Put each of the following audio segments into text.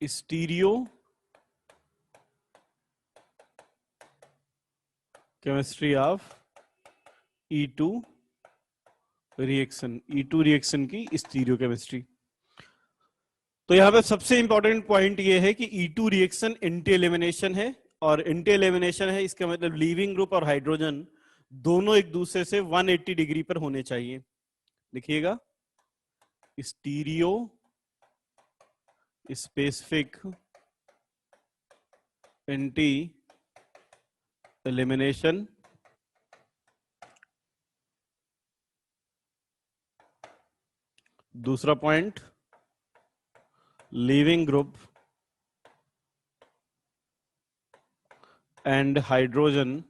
Stereo chemistry of E2 reaction, E2 reaction की stereo chemistry. तो यहां पे सबसे इंपॉर्टेंट पॉइंट ये है कि E2 रिएक्शन एंटी एलिमिनेशन है, और एंटी एलिमिनेशन है इसका मतलब लीविंग ग्रुप और हाइड्रोजन दोनों एक दूसरे से 180 डिग्री पर होने चाहिए। लिखिएगा स्टीरियो स्पेसिफिक एंटी एलिमिनेशन दूसरा point leaving group and hydrogen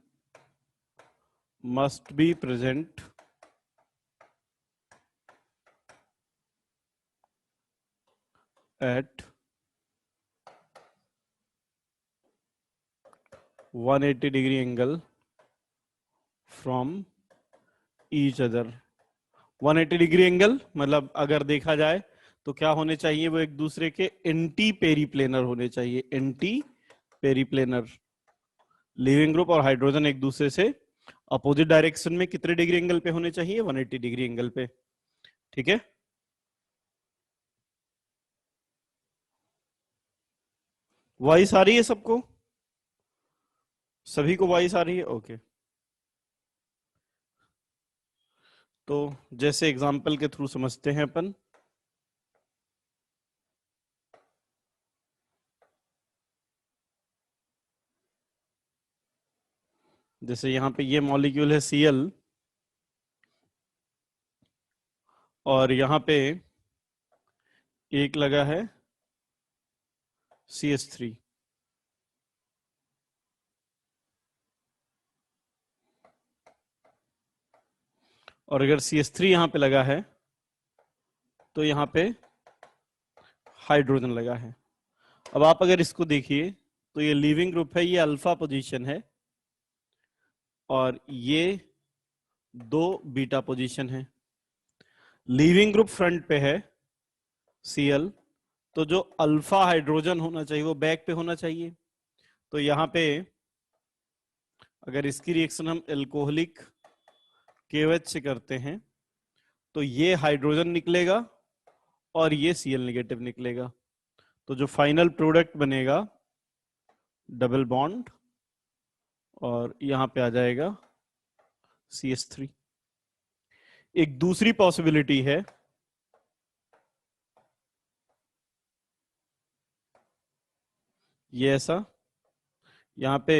must be present at 180 degree angle from each other। 180 degree angle मतलब अगर देखा जाए तो क्या होने चाहिए, वो एक दूसरे के एंटी पेरीप्लेनर होने चाहिए, एंटी पेरीप्लेनर। लिविंग ग्रुप और हाइड्रोजन एक दूसरे से अपोजिट डायरेक्शन में कितने डिग्री एंगल पे होने चाहिए, 180 डिग्री एंगल पे। ठीक है, वॉइस आ रही है सबको, सभी को वॉइस आ रही है? ओके। तो जैसे एग्जाम्पल के थ्रू समझते हैं अपन। जैसे यहां पे ये मॉलिक्यूल है Cl, और यहां पे एक लगा है CH3। और अगर CH3 यहां पे लगा है तो यहां पे हाइड्रोजन लगा है। अब आप अगर इसको देखिए तो ये लीविंग ग्रुप है, ये अल्फा पोजीशन है, और ये दो बीटा पोजीशन है। लीविंग ग्रुप फ्रंट पे है Cl, तो जो अल्फा हाइड्रोजन होना चाहिए वो बैक पे होना चाहिए। तो यहां पे अगर इसकी रिएक्शन हम एल्कोहलिक KOH से करते हैं तो ये हाइड्रोजन निकलेगा और ये Cl नेगेटिव निकलेगा। तो जो फाइनल प्रोडक्ट बनेगा डबल बॉन्ड, और यहां पे आ जाएगा CH3। एक दूसरी पॉसिबिलिटी है, ये ऐसा, यहां पे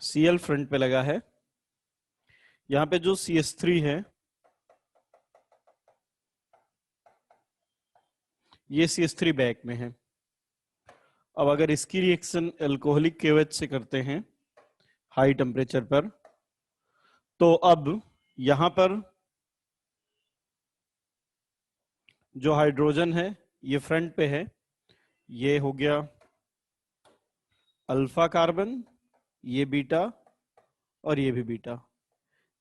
Cl फ्रंट पे लगा है, यहां पे जो CH3 है ये CH3 बैक में है। अब अगर इसकी रिएक्शन एल्कोहलिक KOH से करते हैं हाई टेम्परेचर पर, तो अब यहां पर जो हाइड्रोजन है ये फ्रंट पे है, ये हो गया अल्फा कार्बन, ये बीटा, और ये भी बीटा।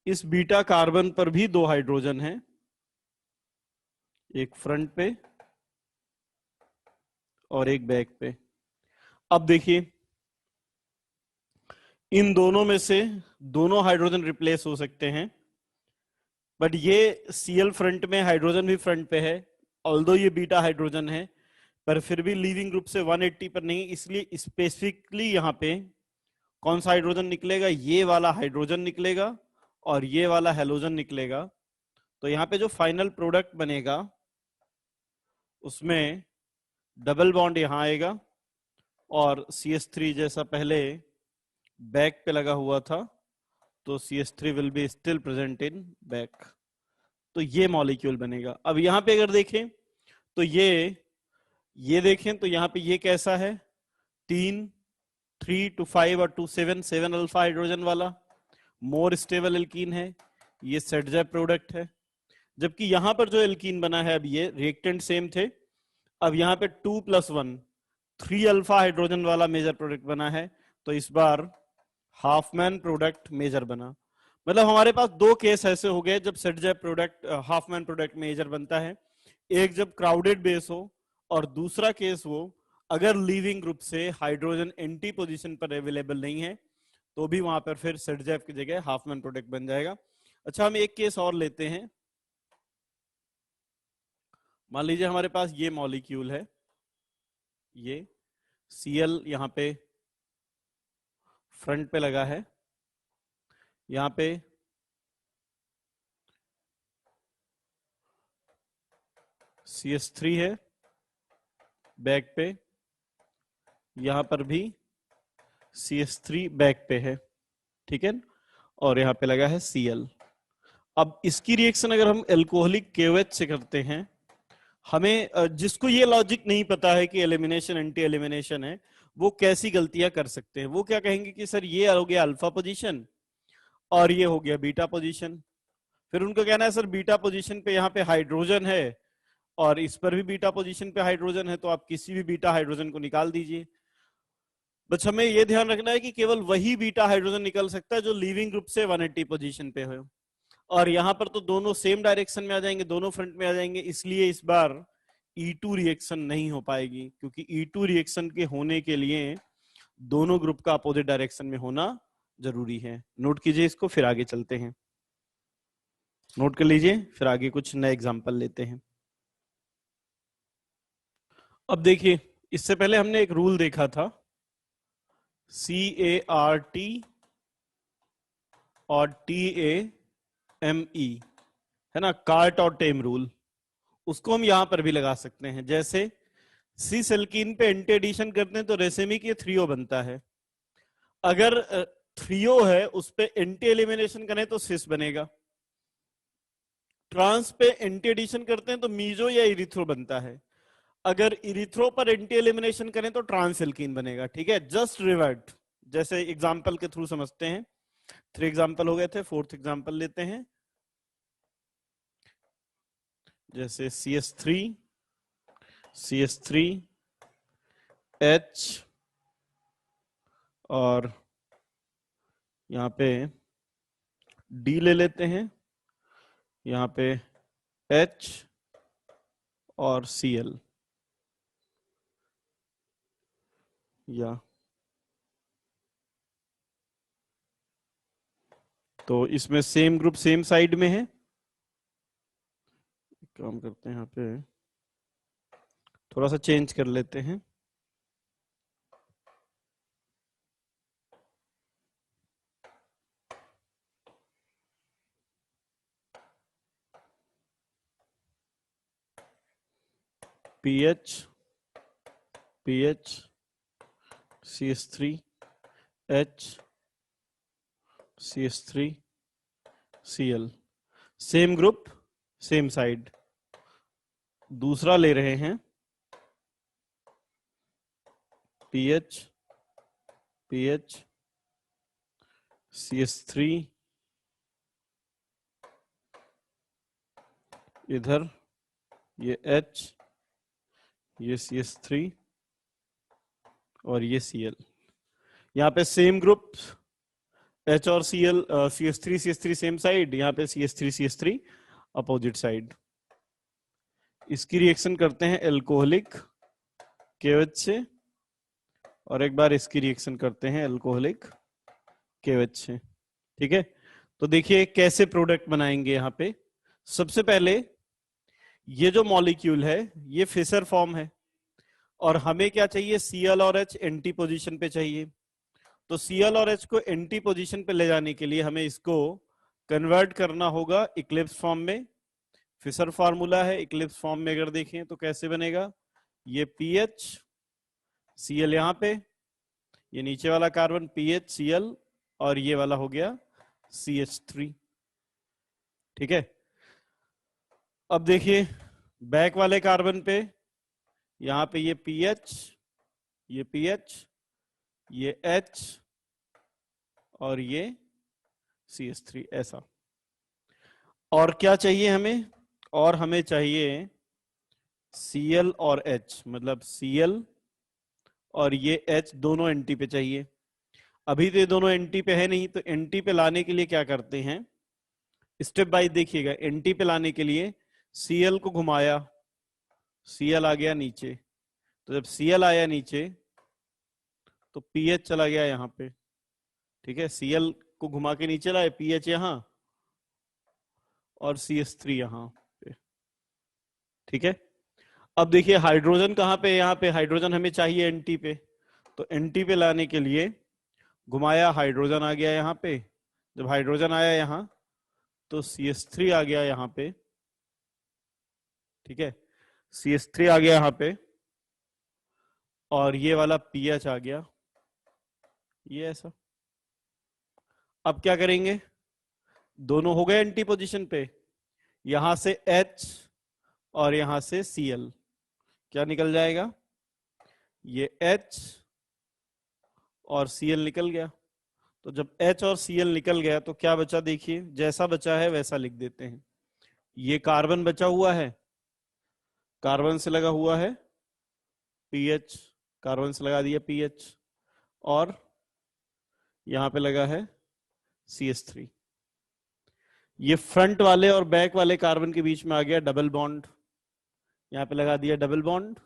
इस बीटा कार्बन पर भी दो हाइड्रोजन हैं, एक फ्रंट पे और एक बैक पे। अब देखिए इन दोनों में से दोनों हाइड्रोजन रिप्लेस हो सकते हैं, बट ये Cl फ्रंट में, हाइड्रोजन भी फ्रंट पे है, ऑल्दो ये बीटा हाइड्रोजन है, पर फिर भी लीविंग ग्रुप से 180 पर नहीं, इसलिए स्पेसिफिकली यहां पे कौन सा हाइड्रोजन निकलेगा, ये वाला हाइड्रोजन निकलेगा और ये वाला हेलोजन निकलेगा। तो यहां पे जो फाइनल प्रोडक्ट बनेगा उसमें डबल बॉन्ड यहां आएगा, और CH3 जैसा पहले बैक पे लगा हुआ था, तो CH3 will be still present in back. तो ये मॉलिक्यूल बनेगा। अब यहां पे अगर देखें तो ये देखें तो यहां पे ये कैसा है, 3 to 5 और 2 7 अल्फा हाइड्रोजन वाला मोर स्टेबल एल्कीन है, ये सेटजैप प्रोडक्ट है। जबकि यहां पर जो एल्कीन बना है, अब ये रिएक्टेंट सेम थे, अब यहां पे 2+1 3 अल्फा हाइड्रोजन वाला मेजर प्रोडक्ट बना है, तो इस बार हाफमैन प्रोडक्ट मेजर बना। मतलब हमारे पास दो केस ऐसे हो गए जब Saytzeff product Hofmann product major बनता है। एक जब क्राउडेड बेस हो, और दूसरा केस वो अगर लीविंग ग्रुप से हाइड्रोजन एंटी पोजीशन पर अवेलेबल नहीं है, तो भी वहां पर फिर सेट जैप की जगह हाफमैन प्रोडक्ट बन जाएगा। अच्छा, हम एक केस और लेते हैं। मान लीजिए हमारे पास ये मॉलिक्यूल है, ये Cl यहां पे फ्रंट पे लगा है, यहां पे CH3 है बैक पे, यहां पर भी CH3 बैक पे है, ठीक है, और यहां पे लगा है Cl। अब इसकी रिएक्शन अगर हम एल्कोहलिक KOH से करते हैं, हमें जिसको ये लॉजिक नहीं पता है कि एलिमिनेशन एंटी एलिमिनेशन है, वो कैसी गलतियां कर सकते हैं। वो क्या कहेंगे कि सर ये हो गया अल्फा पोजीशन और ये हो गया बीटा पोजीशन। फिर उनका कहना है सर बीटा पोजीशन पे यहाँ पे हाइड्रोजन है और इस पर भी बीटा पोजीशन पे हाइड्रोजन है, तो आप किसी भी बीटा हाइड्रोजन को निकाल दीजिए। बस हमें यह ध्यान रखना है कि केवल वही बीटा हाइड्रोजन निकल सकता है जो लीविंग ग्रुप से 180 पोजीशन पे हो, और यहां पर तो दोनों सेम डायरेक्शन में आ जाएंगे, दोनों फ्रंट में आ जाएंगे, इसलिए इस बार E2 रिएक्शन नहीं हो पाएगी, क्योंकि E2 रिएक्शन के होने के लिए दोनों ग्रुप का अपोजिट डायरेक्शन में होना जरूरी है। नोट कीजिए इसको, फिर आगे चलते हैं। नोट कर लीजिए, फिर आगे कुछ नए एग्जांपल लेते हैं। अब देखिए, इससे पहले हमने एक रूल देखा था, CART और TAME, है ना, कार्ट और टेम रूल। उसको हम यहां पर भी लगा सकते हैं। जैसे सिस एल्कीन पे एंटी एडिशन करते हैं तो रेसेमिक ये 3O बनता है। अगर 3O है उस पे एंटी एलिमिनेशन करें तो सिस बनेगा। ट्रांस पे एंटी एडिशन करते हैं तो मीजो या इरिथ्रो बनता है। अगर इरिथ्रो पर एंटी एलिमिनेशन करें तो ट्रांस एल्कीन बनेगा। ठीक है, जस्ट रिवर्ट, जैसे एग्जांपल के थ्रू समझते हैं। 3 एग्जांपल हो गए थे, 4th एग्जांपल लेते हैं। जैसे CH3 H और यहां पे D ले लेते हैं, यहां पे H और Cl, या तो इसमें सेम ग्रुप सेम साइड में है। काम करते हैं, यहाँ पे थोड़ा सा चेंज कर लेते हैं। PH CH3 H CH3 Cl, same group same side. दूसरा ले रहे हैं PH CH3, इधर ये H, ये CH3 और ये Cl। यहाँ पे सेम ग्रुप H और Cl, CH3 सेम साइड, यहाँ पे CH3 अपोजिट साइड। इसकी रिएक्शन करते हैं एल्कोहलिक KOH से, और एक बार इसकी रिएक्शन करते हैं एल्कोहलिक KOH से। ठीक है, तो देखिए कैसे प्रोडक्ट बनाएंगे। यहाँ पे सबसे पहले ये जो मॉलिक्यूल है ये फिशर फॉर्म है, और हमें क्या चाहिए, Cl और H एंटी पोजीशन पे चाहिए। तो Cl और H को एंटी पोजीशन पे ले जाने के लिए हमें इसको कन्वर्ट करना होगा इक्लिप्स फॉर्म में। फिशर फार्मूला है, इक्लिप्स फॉर्म में अगर देखें तो कैसे बनेगा, ये PH Cl यहां पे, ये नीचे वाला कार्बन PH Cl, और ये वाला हो गया CH3। ठीक है, अब देखिए बैक वाले कार्बन पे, यहां पे ये PH, ये PH, ये H और ये CH3, ऐसा। और क्या चाहिए हमें, और हमें चाहिए Cl और H, मतलब Cl और ये H दोनों एंटी पे चाहिए। अभी तो ये दोनों एंटी पे है नहीं, तो एंटी पे लाने के लिए क्या करते हैं, स्टेप बाय देखिएगा। एंटी पे लाने के लिए Cl को घुमाया, Cl आ गया नीचे, तो जब Cl आया नीचे तो पीएच चला गया यहाँ पे। ठीक है, Cl को घुमा के नीचे लाए, पीएच यहाँ और CH3 यहाँ पे। ठीक है, अब देखिए हाइड्रोजन कहाँ पे है, यहाँ पे हाइड्रोजन हमें चाहिए एंटी पे, तो एंटी पे लाने के लिए घुमाया, हाइड्रोजन आ गया यहाँ पे। जब हाइड्रोजन आया यहाँ तो CH3 आ गया यहाँ पे। ठीक है, CH3 आ गया यहाँ पे और ये वाला पीएच आ गया, ये ऐसा। अब क्या करेंगे, दोनों हो गए एंटी पोजीशन पे, यहां से H और यहां से Cl, क्या निकल जाएगा, ये H और Cl निकल गया। तो जब H और Cl निकल गया तो क्या बचा, देखिए जैसा बचा है वैसा लिख देते हैं। ये कार्बन बचा हुआ है, कार्बन से लगा हुआ है पीएच, कार्बन से लगा दिया पीएच, और यहां पे लगा है CH3। ये फ्रंट वाले और बैक वाले कार्बन के बीच में आ गया डबल बॉन्ड, यहां पे लगा दिया डबल बॉन्ड।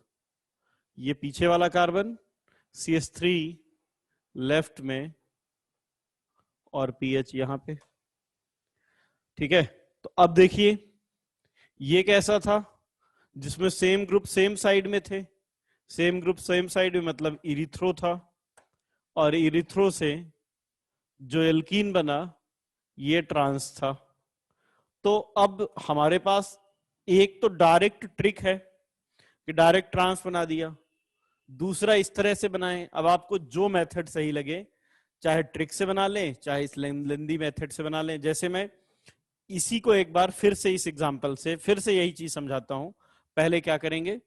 ये पीछे वाला कार्बन CH3 लेफ्ट में और पीएच यहां पे। ठीक है, तो अब देखिए ये कैसा था, जिसमें सेम ग्रुप सेम साइड में थे, सेम ग्रुप सेम साइड में मतलब इरिथ्रो था, और इरिथ्रो से जो एल्कीन बना ये ट्रांस था। तो अब हमारे पास एक तो डायरेक्ट ट्रिक है कि डायरेक्ट ट्रांस बना दिया, दूसरा इस तरह से बनाएं। अब आपको जो मेथड सही लगे, चाहे ट्रिक से बना लें चाहे इस लेंदी मेथड से बना लें। जैसे मैं इसी को एक बार फिर से इस एग्जांपल से फिर से यही चीज समझाता हूं। पहले क्या करेंगे,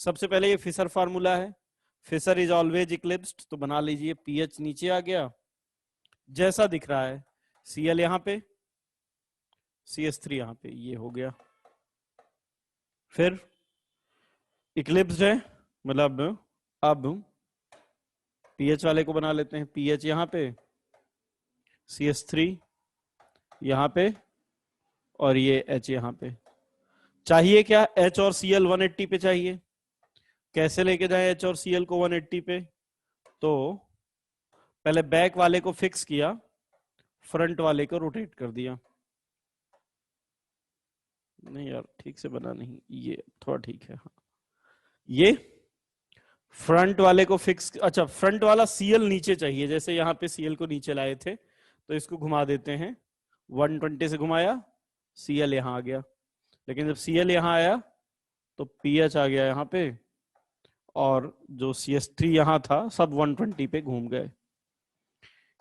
सबसे पहले ये फिशर फार्मूला है, फिशर इज ऑलवेज इक्लिप्स्ड, तो बना लीजिए पीएच नीचे आ गया जैसा दिख रहा है, Cl यहां पे, CH3 यहां पे, ये हो गया। फिर इक्लिप्स्ड है, मतलब अब पीएच वाले को बना लेते हैं, पीएच यहां पे, CH3 यहां पे और ये H यहां पे। चाहिए क्या, H और Cl 180 पे चाहिए। कैसे लेके जाए H और Cl को 180 पे, तो पहले बैक वाले को फिक्स किया, फ्रंट वाले को रोटेट कर दिया। नहीं यार ठीक से बना नहीं, ये थोड़ा ठीक है। हाँ, ये फ्रंट वाले को फिक्स, अच्छा फ्रंट वाला Cl नीचे चाहिए, जैसे यहां पे Cl को नीचे लाए थे, तो इसको घुमा देते हैं, 120 से घुमाया, Cl यहां आ गया। लेकिन जब Cl यहां आया तो पीएच आ गया यहां पे, और जो CH3 यहां था सब 120 पे घूम गए।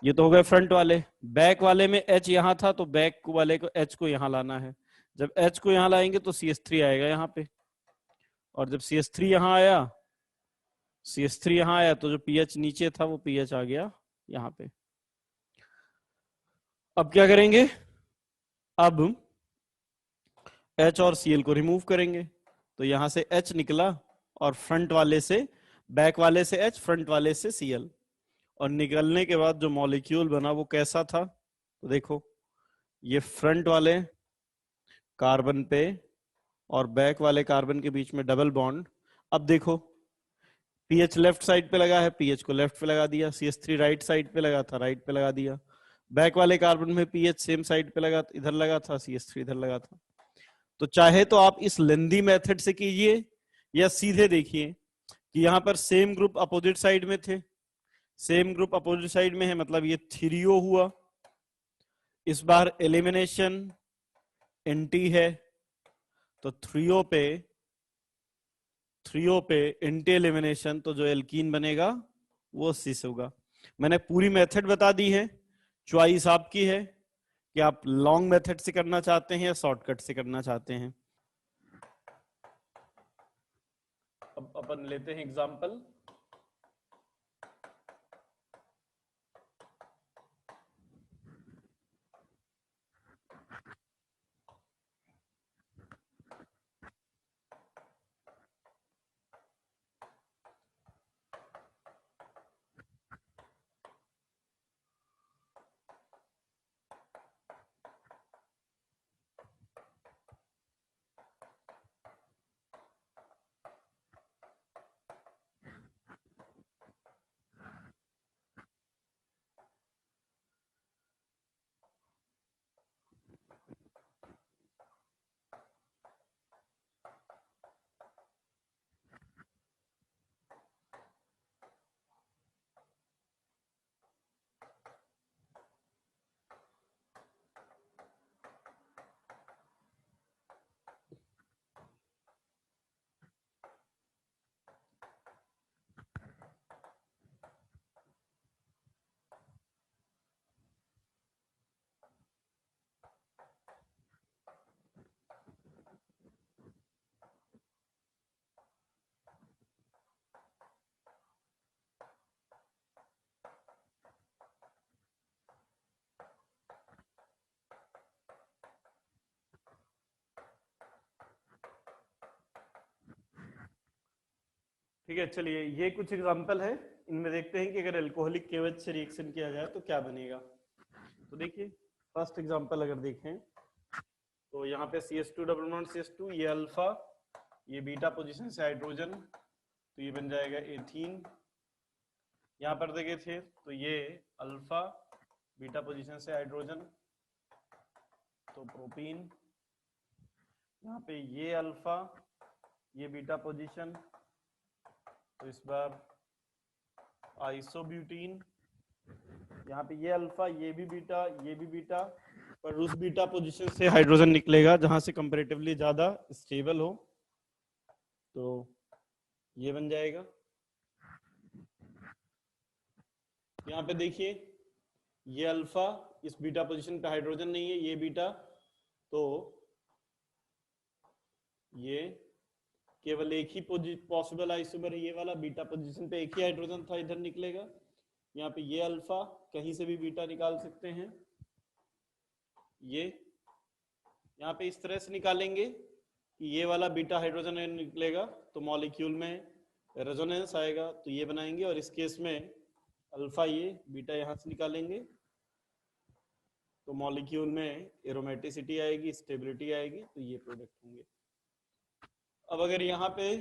ये तो हो गए फ्रंट वाले। बैक वाले में H यहां था, तो बैक वाले को H को यहां लाना है। जब H को यहां लाएंगे तो CH3 आएगा यहां पे, और जब CH3 यहां आया, CH3 यहां आया तो जो पीएच नीचे था वो पीएच आ गया यहां पे। अब क्या करेंगे, अब H और Cl को रिमूव करेंगे, तो यहां से H निकला और फ्रंट वाले से, बैक वाले से H, फ्रंट वाले से Cl, और निकलने के बाद जो मॉलिक्यूल बना वो कैसा था, तो देखो ये फ्रंट वाले कार्बन पे और बैक वाले कार्बन के बीच में डबल बॉन्ड। अब देखो पीएच लेफ्ट साइड पे लगा है, पीएच को लेफ्ट पे लगा दिया, CH3 राइट साइड पे लगा था, राइट पे लगा दिया। बैक वाले कार्बन में पीएच सेम साइड पे लगा, इधर लगा था, CH3 इधर लगा था। तो चाहे तो आप इस लेंदी मेथड से कीजिए, या सीधे देखिए कि यहां पर सेम ग्रुप अपोजिट साइड में थे, सेम ग्रुप अपोजिट साइड में है, मतलब ये थ्रियो हुआ। इस बार एलिमिनेशन एंटी है, तो थ्रियो पे एंटी एलिमिनेशन, तो जो एल्कीन बनेगा वो सिस होगा। मैंने पूरी मेथड बता दी है, चॉइस आपकी है कि आप लॉन्ग मेथड से करना चाहते हैं या शॉर्टकट से करना चाहते हैं। अब अपन लेते हैं एग्जांपल। ठीक है, चलिए ये कुछ एग्जांपल है, इनमें देखते हैं कि अगर अल्कोहलिक केवच से रिएक्शन किया जाए तो क्या बनेगा। तो देखिए फर्स्ट एग्जांपल अगर देखें तो यहाँ पे CH2 डबल बॉन्ड CH2, ये अल्फा, ये बीटा पोजीशन से हाइड्रोजन, तो ये बन जाएगा एथीन। यहाँ पर देखे थे तो ये अल्फा बीटा पोजीशन से हाइड्रोजन, तो प्रोपीन। यहाँ पे ये अल्फा ये बीटा पोजीशन, तो इस बार आइसोब्यूटीन। यहाँ पे ये अल्फा ये भी बीटा, पर उस बीटा पोजीशन से हाइड्रोजन निकलेगा जहां से कंपैरेटिवली ज्यादा स्टेबल हो, तो ये बन जाएगा। यहाँ पे देखिए ये अल्फा, इस बीटा पोजीशन पे हाइड्रोजन नहीं है, ये बीटा, तो ये केवल एक ही पॉसिबल आइसोमर है, ये वाला बीटा पोजीशन पे एक ही हाइड्रोजन था, इधर निकलेगा। यहाँ पे ये अल्फा, कहीं से भी बीटा निकाल सकते हैं, ये यहाँ पे इस तरह से निकालेंगे कि ये वाला बीटा हाइड्रोजन निकलेगा तो मॉलिक्यूल में रेजोनेंस आएगा, तो ये बनाएंगे। और इस केस में अल्फा ये बीटा यहां से निकालेंगे तो मॉलिक्यूल में एरोमेटिसिटी आएगी, स्टेबिलिटी आएगी, तो ये प्रोडक्ट होंगे। अब अगर यहाँ पे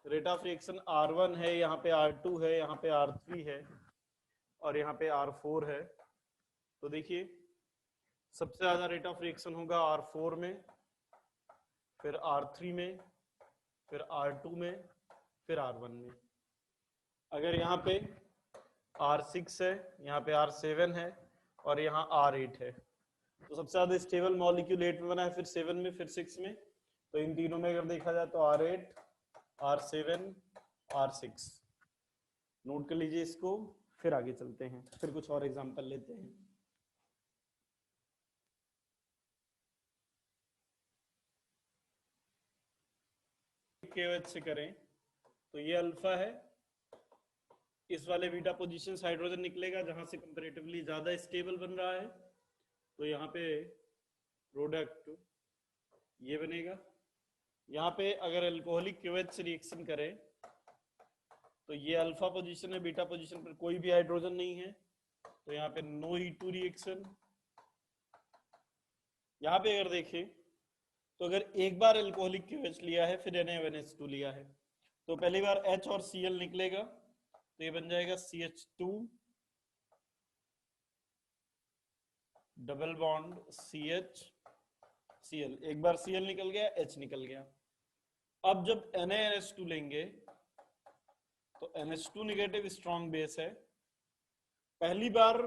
रेट ऑफ रिएक्शन R1 है, यहाँ पे R2 है, यहाँ पे R3 है और यहाँ पे R4 है, तो देखिए सबसे ज्यादा रेट ऑफ रिएक्शन होगा R4 में, फिर R3 में, फिर R2 में, फिर R1 में। अगर यहाँ पे R6 है, यहाँ पे R7 है और यहाँ R8 है, तो सबसे ज्यादा स्टेबल मॉलिक्यूल 8 में बना है, फिर 7 में, फिर 6 में। तो इन तीनों में अगर देखा जाए तो R8, R7, R6 नोट कर लीजिए इसको। फिर आगे चलते हैं, फिर कुछ और एग्जांपल लेते हैं। केवच से करें तो ये अल्फा है, इस वाले बीटा पोजीशन से हाइड्रोजन निकलेगा जहां से कंपैरेटिवली ज्यादा स्टेबल बन रहा है, तो यहाँ पे प्रोडक्ट ये बनेगा। यहाँ पे अगर अल्कोहलिक केवच से रिएक्शन करें तो ये अल्फा पोजीशन है, बीटा पोजीशन पर कोई भी हाइड्रोजन नहीं है, तो यहाँ पे नो हीट रिएक्शन। यहाँ पे अगर देखें तो अगर एक बार अल्कोहलिक केवच लिया है फिर NaONH2 लिया है, तो पहली बार H और Cl निकलेगा, तो ये बन जाएगा CH2 double bond CH Cl। एक बार Cl निकल गया, H निकल गया। अब जब NaNH2 लेंगे तो NH2 नेगेटिव स्ट्रॉन्ग बेस है, पहली बार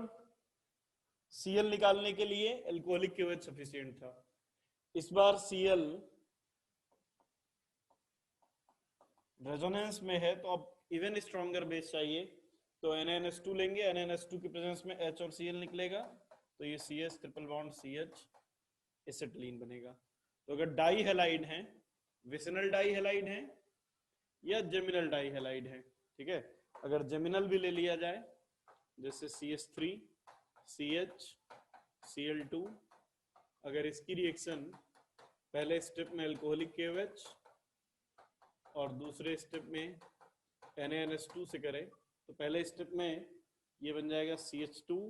Cl निकालने के लिए अल्कोहलिक केवच सफिशिएंट था, इस बार Cl रेजोनेंस में है तो अब इवन स्ट्रॉन्गर बेस चाहिए, तो NaNH2 लेंगे, NaNH2 की प्रेजेंस में H और Cl निकलेगा, तो ये CS triple bond CH acetylene बनेगा। तो अगर डाई हैलाइड है, विसिनल डाई हैलाइड है या जेमिनल डाई हैलाइड है, ठीक है, अगर जेमिनल भी ले लिया जाए जैसे CH3 CH Cl2, अगर इसकी रिएक्शन पहले स्टेप में अल्कोहलिक केवच और दूसरे स्टेप में NaNH2 से करें तो पहले स्टेप में ये बन जाएगा CH2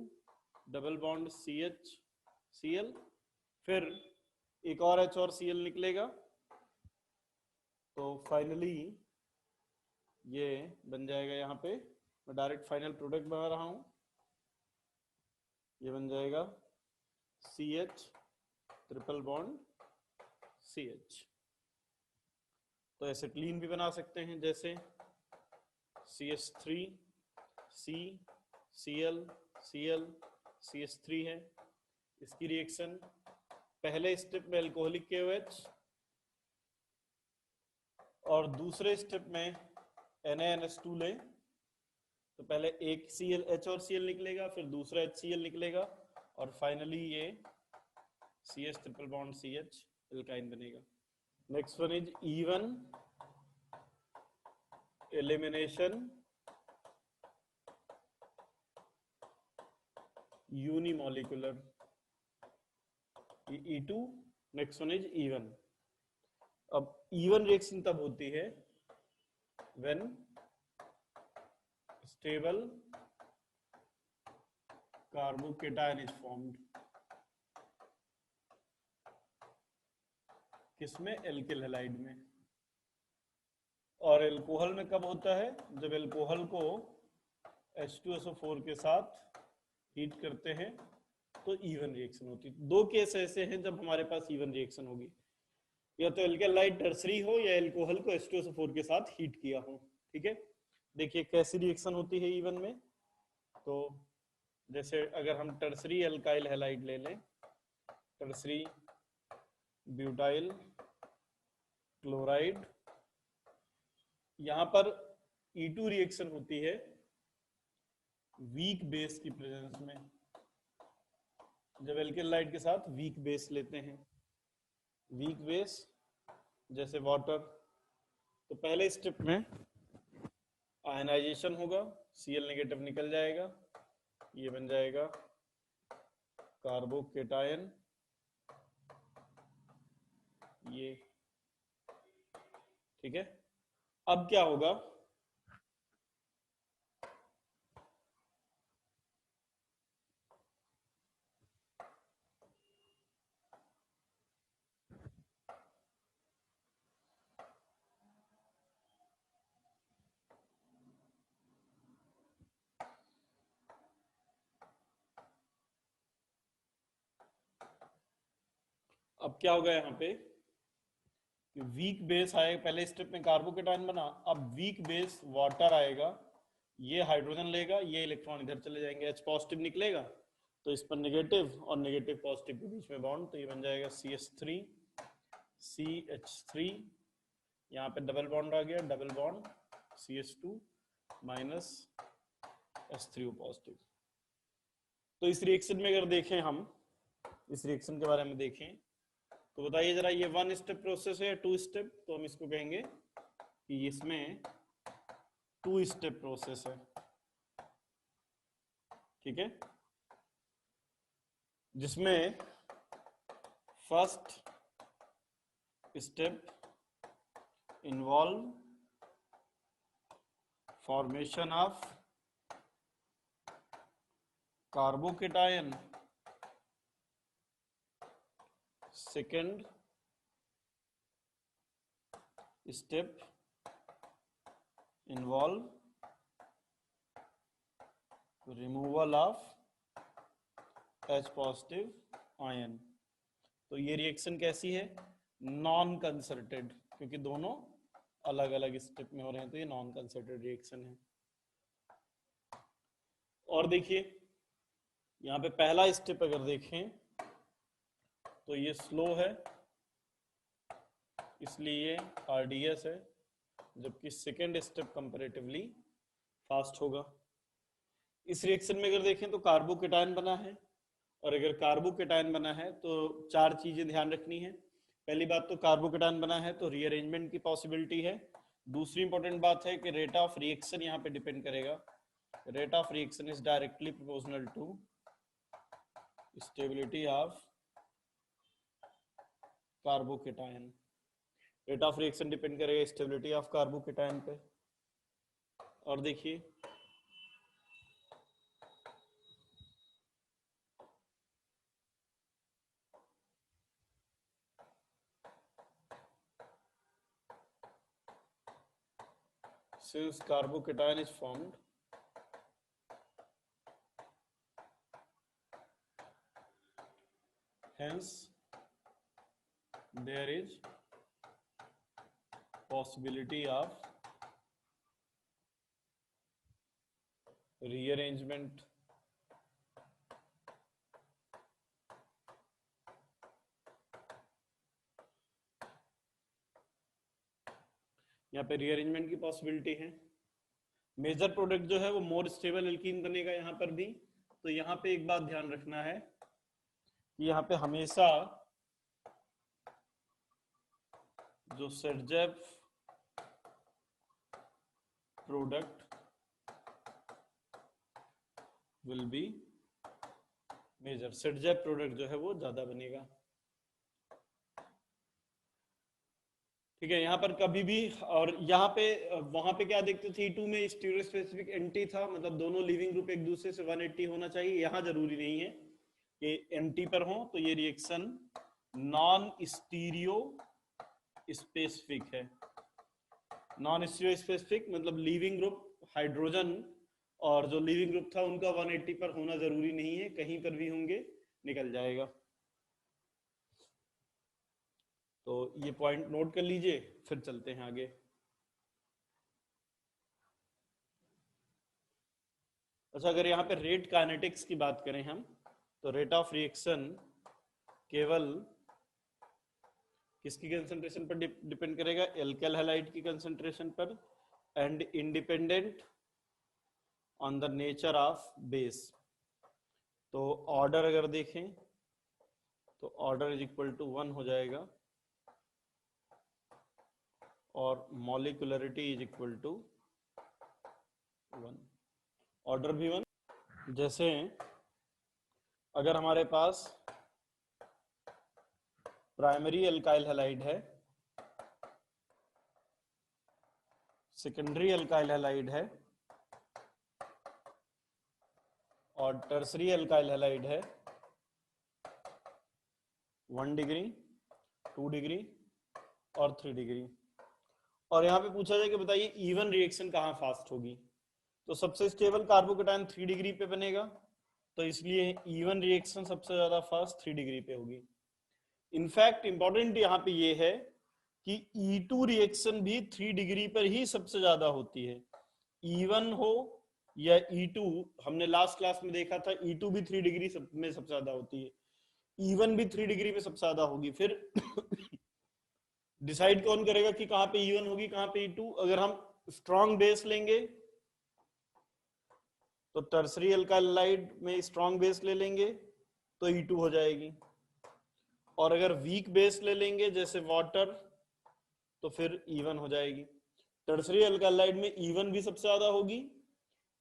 double bond CH Cl, फिर एक और H और Cl निकलेगा, तो फाइनली ये बन जाएगा। यहाँ पे मैं डायरेक्ट फाइनल प्रोडक्ट बना रहा हूं, ये बन जाएगा CH ट्रिपल बॉन्ड CH। तो एसिटिलीन भी बना सकते हैं, जैसे CH3 C Cl Cl CH3 है, इसकी रिएक्शन पहले स्टेप में अल्कोहलिक KOH और दूसरे स्टेप में NaNH2 लें, तो पहले एक Cl H और Cl निकलेगा, फिर दूसरा HCl निकलेगा और फाइनली ये CH triple bond CH alkyne बनेगा। Next one is E one elimination unimolecular, E2। Next one is E one. अब इवन रिएक्शन तब होती है when stable carbocation is formed. किसमें? एल्किल हैलाइड में। और एल्कोहल में कब होता है? जब एल्कोहल को H2SO4 के साथ हीट करते हैं तो इवन रिएक्शन होती है। दो केस ऐसे हैं जब हमारे पास इवन रिएक्शन होगी, या तो एल्केलाइड टर्सरी हो या एल्कोहल को H2SO4 के साथ हीट किया हो। ठीक है, देखिए कैसी रिएक्शन होती है इवन में। तो जैसे अगर हम टर्सरी एल्काइल हैलाइड ले लें, टर्सरी ब्यूटाइल क्लोराइड, यहां पर E2 रिएक्शन होती है वीक बेस की प्रेजेंस में। जब एल्केलाइड के साथ वीक बेस लेते हैं, वीक बेस जैसे वाटर, तो पहले स्टेप में आयनाइजेशन होगा, Cl नेगेटिव निकल जाएगा, ये बन जाएगा कार्बोकेटायन, ये। ठीक है, अब क्या होगा? अब क्या होगा यहाँ पे? वीक बेस आएगा, पहले स्टेप में कार्बोकेटायन बना, अब वीक बेस वाटर आएगा, ये हाइड्रोजन लेगा, ये इलेक्ट्रॉन इधर चले जाएंगे, H पॉजिटिव निकलेगा, तो इस पर नेगेटिव और नेगेटिव पॉजिटिव के बीच में बॉन्ड, तो ये बन जाएगा CH3 CH3, यहाँ पे डबल बॉन्ड आ गया, double bond CH2 minus H3O positive. तो इस रिएक्शन में अगर देखें हम, इस रिएक्शन के बारे में देखें तो बताइए जरा, ये वन स्टेप प्रोसेस है या टू स्टेप? तो हम इसको कहेंगे कि इसमें टू स्टेप प्रोसेस है। ठीक है, जिसमें first step involve formation of carbocation, second step involve removal of H positive ion. तो ये रिएक्शन कैसी है? नॉन कंसर्टेड, क्योंकि दोनों अलग अलग स्टेप में हो रहे हैं, तो ये नॉन कंसर्टेड रिएक्शन है। और देखिए यहाँ पे पहला स्टेप अगर देखें तो ये स्लो है, इसलिए ये RDS है, जबकि सेकेंड स्टेप कंपैरेटिवली फास्ट होगा। इस रिएक्शन में अगर देखें तो कार्बोकेटायन बना है, और अगर कार्बोकेटायन बना है तो चार चीजें ध्यान रखनी है। पहली बात तो कार्बोकेटायन बना है तो रीअरेंजमेंट की पॉसिबिलिटी है। दूसरी इंपॉर्टेंट बात है कि रेट ऑफ रिएक्शन यहाँ पे डिपेंड करेगा। Rate of reaction is directly proportional to stability of carbocation. Rate of reaction depend करेगा स्टेबिलिटी ऑफ कार्बोकेटायन पे। और देखिए since carbocation is formed, hence there is possibility of rearrangement यहाँ पे rearrangement की पॉसिबिलिटी है। मेजर प्रोडक्ट जो है वो मोर स्टेबल एल्कीन बनेगा यहाँ पर भी। तो यहाँ पे एक बात ध्यान रखना है कि यहाँ पे हमेशा जो Saytzeff product will be major, Saytzeff product जो है वो ज्यादा बनेगा। ठीक है। यहाँ पर कभी भी, और यहाँ पे वहां पे क्या देखते थे, E2 में स्टीरियो स्पेसिफिक एंटी था, मतलब दोनों लिविंग ग्रुप एक दूसरे से 180 होना चाहिए। यहाँ जरूरी नहीं है कि एंटी पर हो, तो ये रिएक्शन नॉन स्टीरियो स्पेसिफिक है। नॉन स्टीरियो स्पेसिफिक मतलब लिविंग ग्रुप हाइड्रोजन और जो लिविंग ग्रुप था उनका 180 पर होना जरूरी नहीं है, कहीं पर भी होंगे निकल जाएगा। तो ये पॉइंट नोट कर लीजिए, फिर चलते हैं आगे। अच्छा, अगर यहाँ पे रेट काइनेटिक्स की बात करें हम, तो रेट ऑफ रिएक्शन केवल किसकी कंसंट्रेशन पर डिपेंड करेगा, एल्काइल हैलाइड की कंसंट्रेशन पर, and independent on the nature of base. तो ऑर्डर अगर देखें तो ऑर्डर इज इक्वल टू 1 हो जाएगा और molecularity is equal to 1, order भी 1। जैसे अगर हमारे पास प्राइमरी एल्काइल हैलाइड है, सेकेंडरी एल्काइल हैलाइड है और टर्सरी एल्काइल हैलाइड है, 1 डिग्री, 2 डिग्री और 3 डिग्री, और यहाँ पे पूछा जाए कि बताइए इवन रिएक्शन कहाँ फास्ट होगी, तो सबसे स्टेबल कार्बोकेटायन 3 डिग्री पे बनेगा, तो इसलिए इवन रिएक्शन सबसे ज्यादा फास्ट 3 डिग्री पे होगी। इनफैक्ट इंपॉर्टेंट यहाँ पे ये है कि E2 रिएक्शन भी 3 डिग्री पर ही सबसे ज्यादा होती है। E1 हो या E2, हमने लास्ट क्लास में देखा था E2 भी 3 डिग्री में सबसे ज्यादा होती है, E1 भी 3 डिग्री में सबसे ज्यादा होगी। फिर डिसाइड कौन करेगा कि कहां पे E1 होगी कहां पे E2? अगर हम स्ट्रॉन्ग बेस लेंगे तो टर्सरी एल्काइलाइड में स्ट्रॉन्ग बेस ले लेंगे तो E2 हो जाएगी, और अगर वीक बेस ले लेंगे जैसे वाटर तो फिर E1 हो जाएगी। टर्सरी एल्काइलाइड में E1 भी सबसे ज्यादा होगी,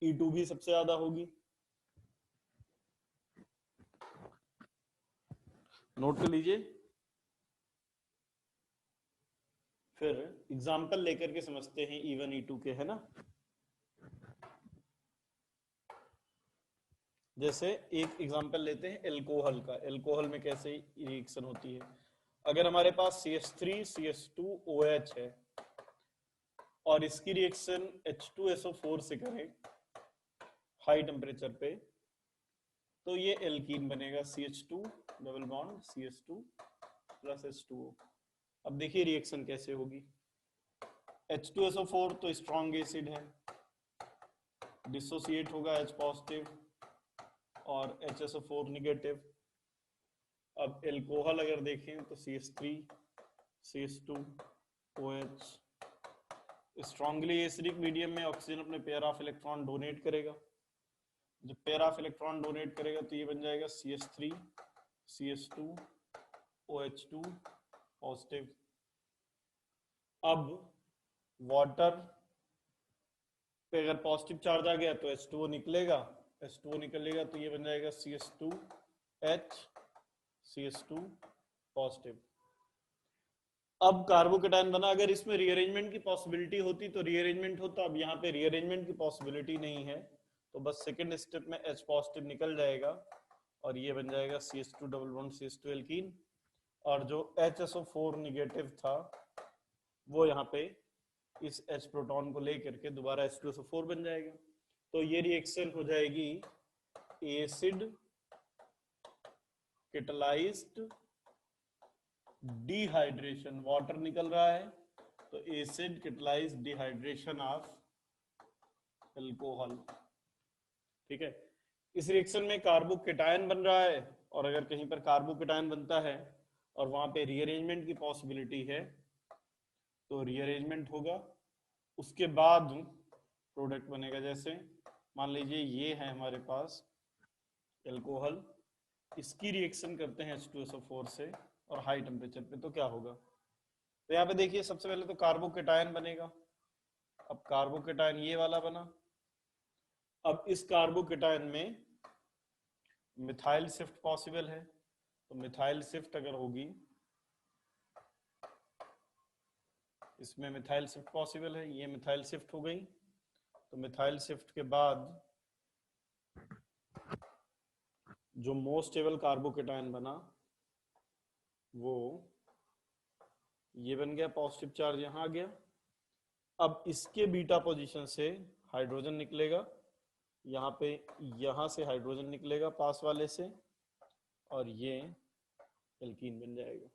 E2 भी सबसे ज्यादा होगी। नोट कर लीजिए, फिर एग्जाम्पल लेकर के समझते हैं E1 E2 के, है ना। जैसे एक एग्जांपल लेते हैं एल्कोहल का। एल्कोहल में कैसे रिएक्शन होती है, अगर हमारे पास CH3 CH2OH है और इसकी रिएक्शन H2SO4 से करें हाई टेम्परेचर पे, तो ये एल्कीन बनेगा, CH2 double bond CH2 plus H2O। अब देखिए रिएक्शन कैसे होगी, H2SO4 तो स्ट्रॉन्ग एसिड है, डिसोसिएट होगा H पॉजिटिव और HSO4 निगेटिव। अब एल्कोहल अगर देखें तो CH3 CH2OH strongly acidic medium में ऑक्सीजन अपने पेयर ऑफ इलेक्ट्रॉन डोनेट करेगा। जब पेयर ऑफ इलेक्ट्रॉन डोनेट करेगा तो ये बन जाएगा CH3 CH2OH2 पॉजिटिव। अब वाटर पे अगर पॉजिटिव चार्ज आ गया तो H2O निकलेगा, H2O निकलेगा तो ये बन जाएगा CH2H CH2 पॉजिटिव। अब कार्बोकेटायन बना, अगर इसमें रीअरेंजमेंट की पॉसिबिलिटी होती तो रीअरेंजमेंट होता, अब यहाँ पे रीअरेंजमेंट की पॉसिबिलिटी नहीं है, तो बस सेकंड स्टेप में H पॉजिटिव निकल जाएगा और ये बन जाएगा CH2 double bond CH2 alkene, और जो HSO4 निगेटिव था वो यहाँ पे इस H प्रोटॉन को लेकर के दोबारा H2SO4 बन जाएगा। तो ये रिएक्शन हो जाएगी एसिड कैटलाइज्ड डिहाइड्रेशन, वाटर निकल रहा है तो acid catalysed dehydration of alcohol. ठीक है, इस रिएक्शन में कार्बोकेटायन बन रहा है, और अगर कहीं पर कार्बोकेटायन बनता है और वहां पे रीअरेंजमेंट की पॉसिबिलिटी है तो रीअरेंजमेंट होगा, उसके बाद प्रोडक्ट बनेगा। जैसे मान लीजिए ये है हमारे पास एल्कोहल, इसकी रिएक्शन करते हैं H2SO4 से और हाई टेम्परेचर पे, तो क्या होगा, तो यहाँ पे देखिए सबसे पहले तो कार्बोकेटायन बनेगा। अब कार्बोकेटायन ये वाला बना, अब इस कार्बोकेटायन में मिथाइल शिफ्ट पॉसिबल है, तो मिथाइल शिफ्ट अगर होगी इसमें मिथाइल शिफ्ट पॉसिबल है, ये मिथाइल शिफ्ट हो गई। तो मिथाइल शिफ्ट के बाद जो मोस्ट स्टेबल कार्बोकेटायन बना वो ये बन गया, पॉजिटिव चार्ज यहां आ गया। अब इसके बीटा पोजीशन से हाइड्रोजन निकलेगा, यहाँ पे यहां से हाइड्रोजन निकलेगा पास वाले से, और ये एल्कीन बन जाएगा।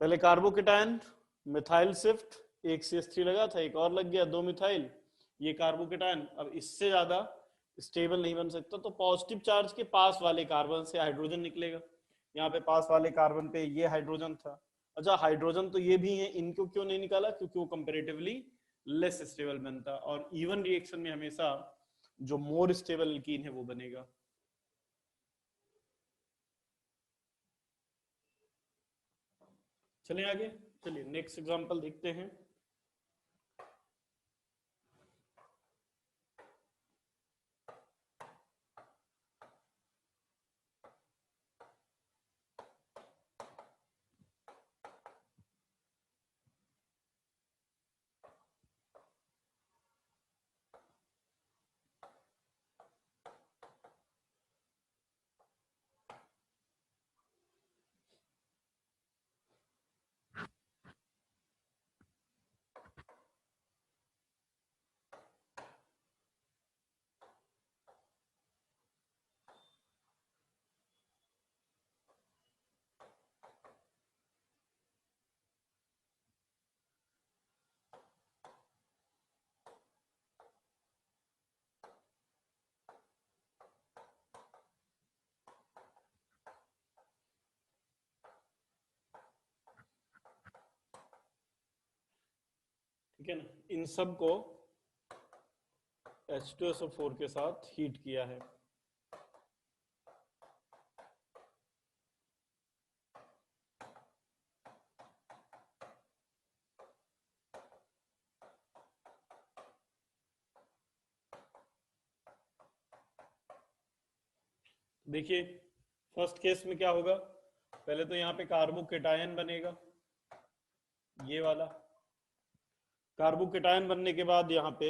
पहले कार्बोकेटायन मिथाइल शिफ्ट, एक CH3 लगा था, एक और लग गया, 2 मिथाइल। ये कार्बोकेटायन अब इससे ज्यादा स्टेबल नहीं बन सकता, तो पॉजिटिव चार्ज के पास वाले कार्बन से हाइड्रोजन निकलेगा। यहाँ पे पास वाले कार्बन पे ये हाइड्रोजन था। अच्छा, हाइड्रोजन तो ये भी है, इनको क्यों नहीं निकाला? क्योंकि वो कंपेरेटिवली लेस स्टेबल बनता, और इवन रिएक्शन में हमेशा जो मोर स्टेबल एल्कीन है वो बनेगा। चलिए आगे, चलिए नेक्स्ट एग्जांपल देखते हैं। ठीक है ना, इन सब को H2SO4 के साथ हीट किया है। देखिए फर्स्ट केस में क्या होगा, पहले तो यहाँ पे कार्बोकेटायन बनेगा, ये वाला कार्बोकेटायन बनने के बाद यहाँ पे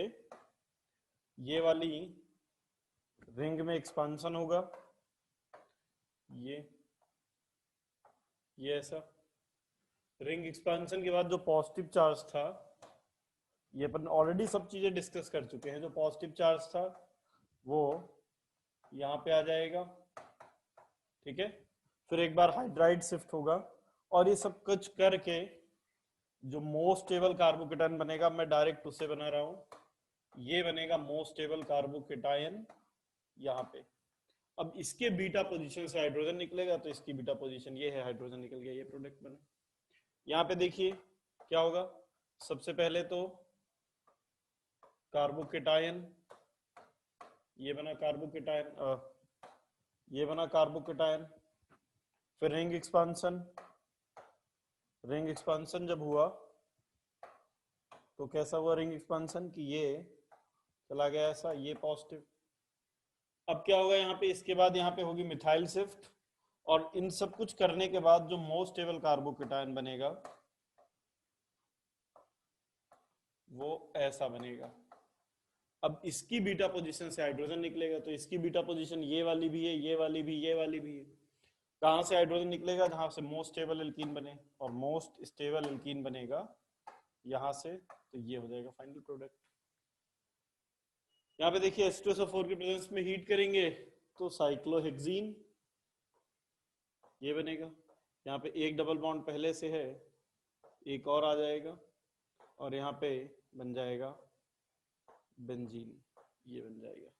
ये वाली रिंग में एक्सपांशन होगा, ये ऐसा रिंग एक्सपांशन के बाद जो पॉजिटिव चार्ज था, ये अपन ऑलरेडी सब चीजें डिस्कस कर चुके हैं, जो पॉजिटिव चार्ज था वो यहाँ पे आ जाएगा। ठीक है, फिर एक बार हाइड्राइड शिफ्ट होगा, और ये सब कुछ करके जो मोस्ट स्टेबल कार्बोकेटायन बनेगा, मैं डायरेक्ट उससे बना रहा हूं, ये बनेगा मोस्ट स्टेबल कार्बोकेटायन यहाँ पे। अब इसके बीटा पोजीशन से हाइड्रोजन निकलेगा, तो इसकी बीटा पोजीशन ये है, हाइड्रोजन निकल गया, ये प्रोडक्ट बना। यहाँ पे देखिए क्या होगा, सबसे पहले तो कार्बोकेटायन, ये बना कार्बोकेटायन, ये बना कार्बोकेटायन, फिर रिंग एक्सपांशन, रिंग एक्सपांशन जब हुआ तो कैसा हुआ रिंग एक्सपांशन कि ये चला गया ऐसा, ये पॉजिटिव। अब क्या होगा यहाँ पे, इसके बाद यहाँ पे होगी मिथाइल शिफ्ट, और इन सब कुछ करने के बाद जो मोस्ट स्टेबल कार्बोकेटायन बनेगा वो ऐसा बनेगा। अब इसकी बीटा पोजीशन से हाइड्रोजन निकलेगा, तो इसकी बीटा पोजीशन ये वाली भी है, ये वाली भी, ये वाली भी है। कहां से हाइड्रोजन निकलेगा? जहां से मोस्ट स्टेबल एल्कीन बने, और मोस्ट स्टेबल एल्कीन बनेगा यहां से, तो ये हो जाएगा फाइनल प्रोडक्ट। यहाँ पे देखिए H2SO4 के प्रेजेंस में हीट करेंगे तो साइक्लोहेक्सीन ये बनेगा। यहाँ पे एक डबल बॉन्ड पहले से है, एक और आ जाएगा, और यहाँ पे बन जाएगा बेंजीन, ये बन जाएगा।